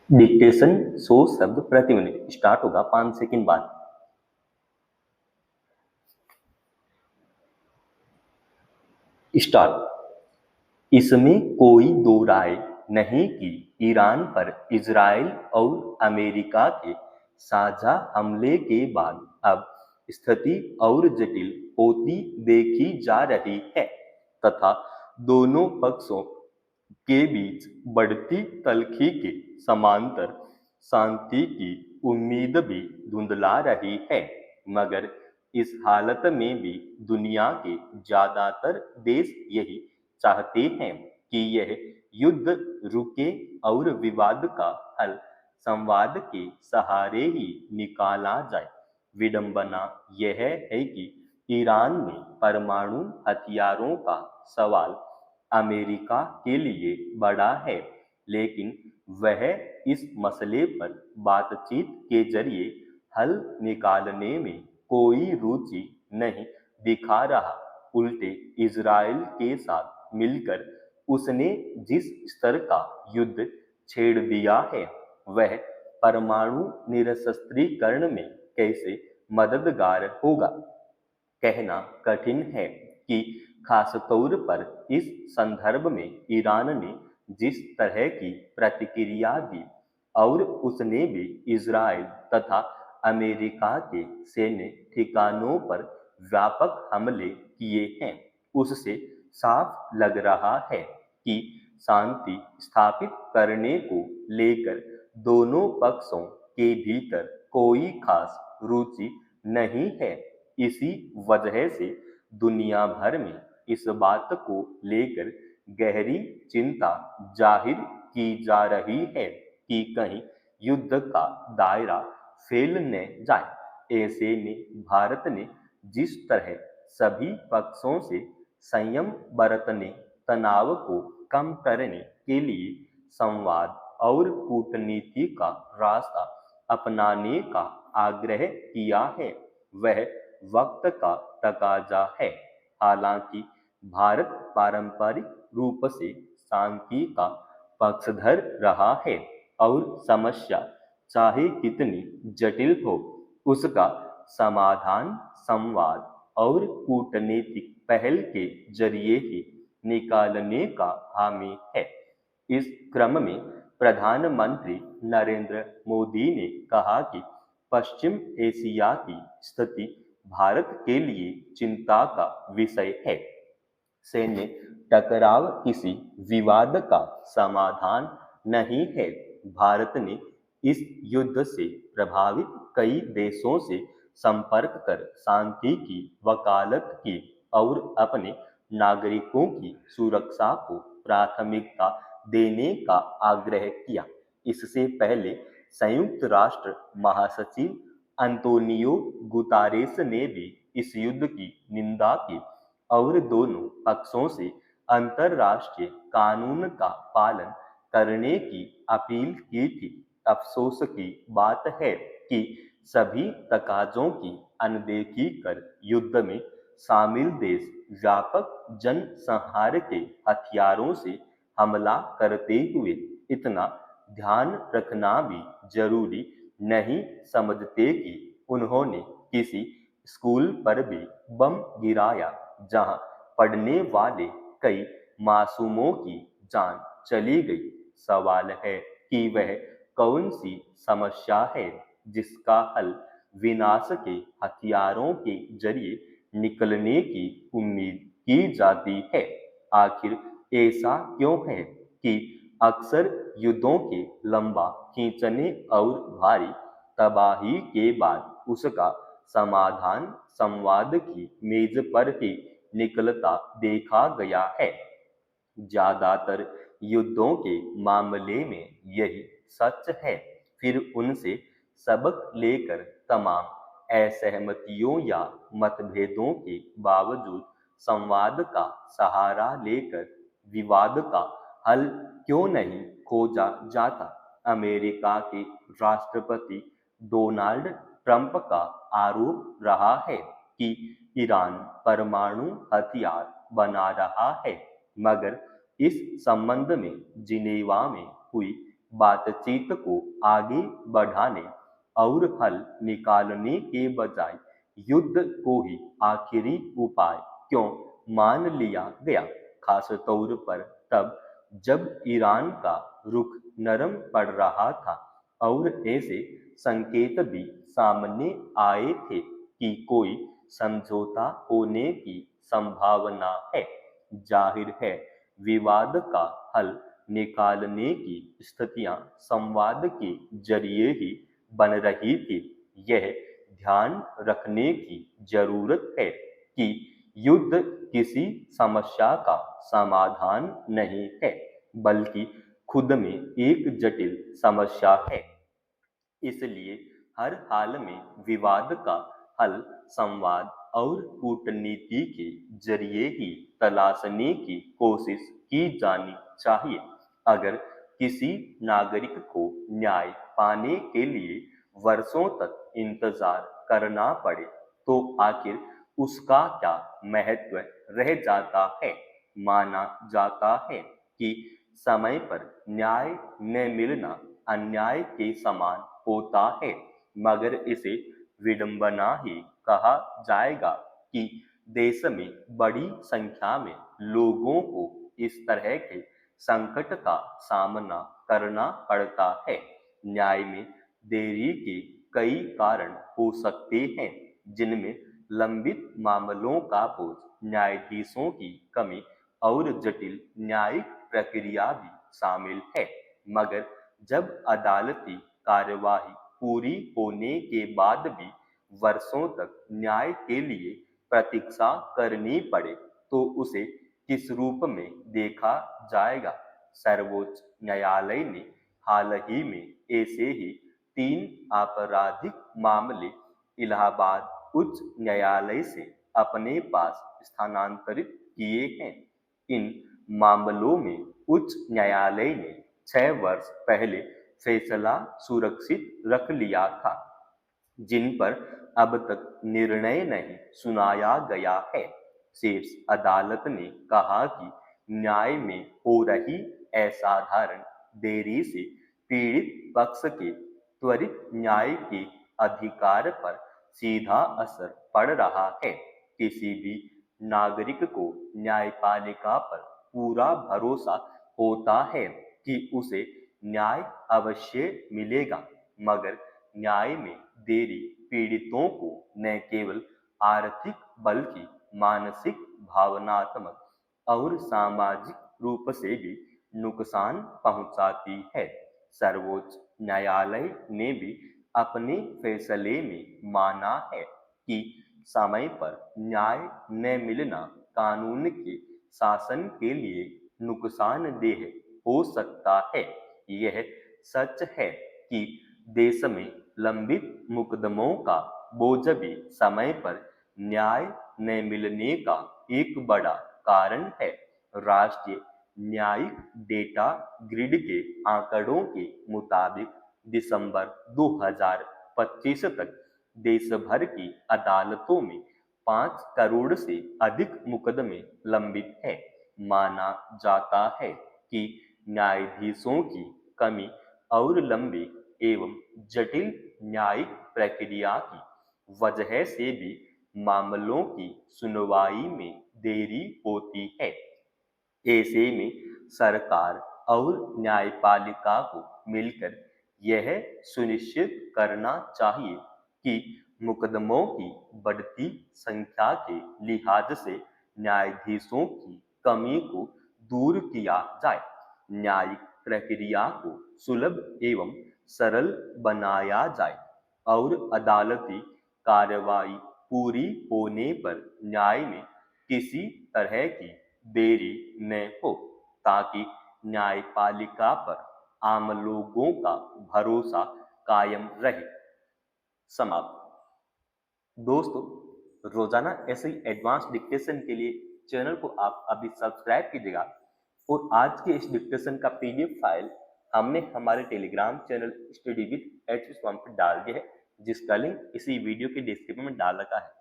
Dictation 100 शब्द प्रति minute start होगा 5 सेकंड बाद। स्टार्ट। इसमें कोई दो राय नहीं कि ईरान पर इजराइल और अमेरिका के साझा हमले के बाद अब स्थिति और जटिल होती देखी जा रही है तथा दोनों पक्षों के बीच बढ़ती तल्खी के समांतर शांति की उम्मीद भी धुंधला रही है। मगर इस हालत में भी दुनिया के ज्यादातर देश यही चाहते हैं कि यह युद्ध रुके और विवाद का हल संवाद के सहारे ही निकाला जाए। विडंबना यह है कि ईरान में परमाणु हथियारों का सवाल अमेरिका के लिए बड़ा है, लेकिन वह इस मसले पर बातचीत के जरिए हल निकालने में कोई रुचि नहीं दिखा रहा। उल्टे इजराइल के साथ मिलकर उसने जिस स्तर का युद्ध छेड़ दिया है वह परमाणु निरस्त्रीकरण में कैसे मददगार होगा कहना कठिन है कि खासतौर पर इस संदर्भ में ईरान ने जिस तरह की प्रतिक्रिया दी और उसने भी इजराइल तथा अमेरिका के सैन्य ठिकानों पर व्यापक हमले किए हैं, उससे साफ लग रहा है कि शांति स्थापित करने को लेकर दोनों पक्षों के भीतर कोई खास रुचि नहीं है। इसी वजह से दुनिया भर में इस बात को लेकर गहरी चिंता जाहिर की जा रही है कि कहीं युद्ध का दायरा फैल न जाए। ऐसे में भारत ने जिस तरह सभी पक्षों से संयम बरतने, तनाव को कम करने के लिए संवाद और कूटनीति का रास्ता अपनाने का आग्रह किया है, वह वक्त का तकाजा है। हालांकि भारत पारंपरिक रूप से शांति का पक्षधर रहा है और समस्या चाहे कितनी जटिल हो, उसका समाधान संवाद और कूटनीतिक पहल के जरिए ही निकालने का हामी है। इस क्रम में प्रधानमंत्री नरेंद्र मोदी ने कहा कि पश्चिम एशिया की स्थिति भारत के लिए चिंता का विषय है। सैन्य टकराव किसी विवाद का समाधान नहीं है। भारत ने इस युद्ध से प्रभावित कई देशों से संपर्क कर शांति की वकालत की और अपने नागरिकों की सुरक्षा को प्राथमिकता देने का आग्रह किया। इससे पहले संयुक्त राष्ट्र महासचिव अंतोनियो गुतारेस ने भी इस युद्ध की निंदा की और दोनों पक्षों से अंतर्राष्ट्रीय कानून का पालन करने की अपील की थी। अफसोस की बात है कि सभी तकाजों की अनदेखी कर युद्ध में शामिल देश व्यापक जनसंहार के हथियारों से हमला करते हुए इतना ध्यान रखना भी जरूरी नहीं समझते कि उन्होंने किसी स्कूल पर भी बम गिराया जहां पढ़ने वाले कई मासूमों की जान चली गई। सवाल है कि वह कौन सी समस्या है जिसका हल विनाश के हथियारों के जरिए निकलने की उम्मीद की जाती है। आखिर ऐसा क्यों है कि अक्सर युद्धों के लंबा खींचने और भारी तबाही के बाद उसका समाधान संवाद की मेज पर ही निकलता देखा गया है। ज्यादातर युद्धों के मामले में यही सच है। फिर उनसे सबक लेकर तमाम असहमतियों या मतभेदों के बावजूद संवाद का सहारा लेकर विवाद का हल क्यों नहीं खोजा जाता। अमेरिका के राष्ट्रपति डोनाल्ड ट्रंप का आरोप रहा है कि ईरान परमाणु हथियार बना रहा है, मगर इस संबंध में जिनेवा में हुई बातचीत को आगे बढ़ाने और हल निकालने के बजाय युद्ध को ही आखिरी उपाय क्यों मान लिया गया, खास तौर पर तब जब ईरान का रुख नरम पड़ रहा था और ऐसे संकेत भी सामने आए थे कि कोई समझौता होने की संभावना है। जाहिर है, विवाद का हल निकालने की स्थितियां संवाद के जरिए ही बन रही थी। यह ध्यान रखने की जरूरत है कि युद्ध किसी समस्या का समाधान नहीं है, बल्कि खुद में एक जटिल समस्या है। इसलिए हर हाल में विवाद का हल संवाद और कूटनीति के जरिए ही तलाशने की कोशिश की जानी चाहिए। अगर किसी नागरिक को न्याय पाने के लिए वर्षों तक इंतजार करना पड़े, तो आखिर उसका क्या महत्व रह जाता है। माना जाता है कि समय पर न्याय न मिलना अन्याय के समान होता है, मगर इसे विडंबना ही कहा जाएगा कि देश में बड़ी संख्या में लोगों को इस तरह के संकट का सामना करना पड़ता है। न्याय में देरी के कई कारण हो सकते हैं, जिनमें लंबित मामलों का बोझ, न्यायाधीशों की कमी और जटिल न्यायिक प्रक्रिया भी शामिल है। मगर जब अदालती कार्यवाही पूरी होने के बाद भी वर्षों तक न्याय के लिए प्रतीक्षा करनी पड़े, तो उसे किस रूप में देखा जाएगा। सर्वोच्च न्यायालय ने हाल ही में ऐसे ही 3 आपराधिक मामले इलाहाबाद उच्च न्यायालय से अपने पास स्थानांतरित किए हैं। इन मामलों में उच्च न्यायालय ने 6 वर्ष पहले फैसला सुरक्षित रख लिया था, जिन पर अब तक निर्णय नहीं सुनाया गया है। शीर्ष अदालत ने कहा कि न्याय में हो रही असाधारण देरी से पीड़ित पक्ष के त्वरित न्याय के अधिकार पर सीधा असर पड़ रहा है। किसी भी नागरिक को न्यायपालिका पर पूरा भरोसा होता है कि उसे न्याय अवश्य मिलेगा, मगर न्याय में देरी पीड़ितों को न केवल आर्थिक बल्कि मानसिक, भावनात्मक और सामाजिक रूप से भी नुकसान पहुंचाती है। सर्वोच्च न्यायालय ने भी अपने फैसले में माना है कि समय पर न्याय न मिलना कानून के शासन के लिए नुकसानदेह हो सकता है। यह सच है कि देश में लंबित मुकदमों का बोझ भी समय पर न्याय न मिलने का एक बड़ा कारण है। राष्ट्रीय न्यायिक डेटा ग्रिड के आंकड़ों के मुताबिक दिसंबर 2025 तक देश भर की अदालतों में 5 करोड़ से अधिक मुकदमे लंबित हैं। माना जाता है कि न्यायाधीशों की कमी और लंबी एवं जटिल न्यायिक प्रक्रिया की वजह से भी मामलों की सुनवाई में देरी होती है। ऐसे में सरकार और न्यायपालिका को मिलकर यह सुनिश्चित करना चाहिए कि मुकदमों की बढ़ती संख्या के लिहाज से न्यायाधीशों की कमी को दूर किया जाए, न्यायिक प्रक्रिया को सुलभ एवं सरल बनाया जाए और अदालती कार्रवाई पूरी होने पर न्याय में किसी तरह की देरी न हो, ताकि न्यायपालिका पर आम लोगों का भरोसा कायम रहे। समाप्त। दोस्तों, रोजाना ऐसे ही एडवांस डिक्टेशन के लिए चैनल को आप अभी सब्सक्राइब कीजिएगा और आज के इस डिक्टेशन का पीडीएफ फाइल हमने हमारे Telegram channel study with H पर डाल दिया है, जिसका लिंक इसी वीडियो के डिस्क्रिप्शन में डाल रखा है।